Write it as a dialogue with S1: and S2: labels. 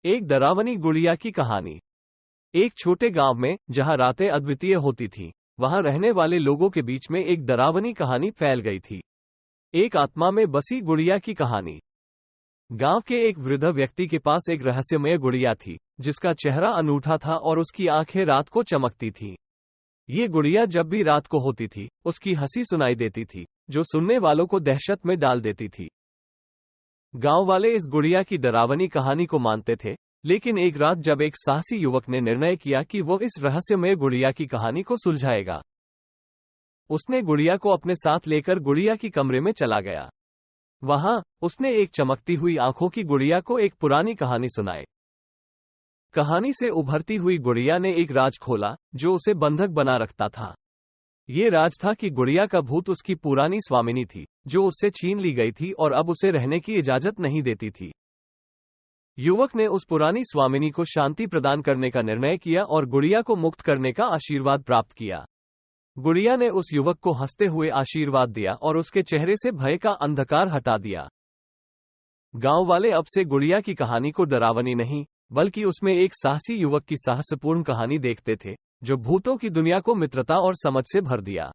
S1: एक डरावनी गुड़िया की कहानी। एक छोटे गांव में, जहां रातें अद्वितीय होती थीं, वहां रहने वाले लोगों के बीच में एक डरावनी कहानी फैल गई थी। एक आत्मा में बसी गुड़िया की कहानी। गांव के एक वृद्ध व्यक्ति के पास एक रहस्यमय गुड़िया थी, जिसका चेहरा अनूठा था और उसकी आंखें रात को चमकती थीं। ये गुड़िया जब भी रात को होती थी, उसकी हंसी सुनाई देती थी, जो सुनने वालों को दहशत में डाल देती थी। गांव वाले इस गुड़िया की डरावनी कहानी को मानते थे, लेकिन एक रात जब एक साहसी युवक ने निर्णय किया कि वो इस रहस्यमय गुड़िया की कहानी को सुलझाएगा, उसने गुड़िया को अपने साथ लेकर गुड़िया की कमरे में चला गया। वहां उसने एक चमकती हुई आंखों की गुड़िया को एक पुरानी कहानी सुनाई। कहानी से उभरती हुई गुड़िया ने एक राज खोला, जो उसे बंधक बना रखता था। ये राज था कि गुड़िया का भूत उसकी पुरानी स्वामिनी थी, जो उससे छीन ली गई थी और अब उसे रहने की इजाजत नहीं देती थी। युवक ने उस पुरानी स्वामिनी को शांति प्रदान करने का निर्णय किया और गुड़िया को मुक्त करने का आशीर्वाद प्राप्त किया। गुड़िया ने उस युवक को हंसते हुए आशीर्वाद दिया और उसके चेहरे से भय का अंधकार हटा दिया। गांव वाले अब से गुड़िया की कहानी को डरावनी नहीं, बल्कि उसमें एक साहसी युवक की साहसपूर्ण कहानी देखते थे, जो भूतों की दुनिया को मित्रता और समझ से भर दिया।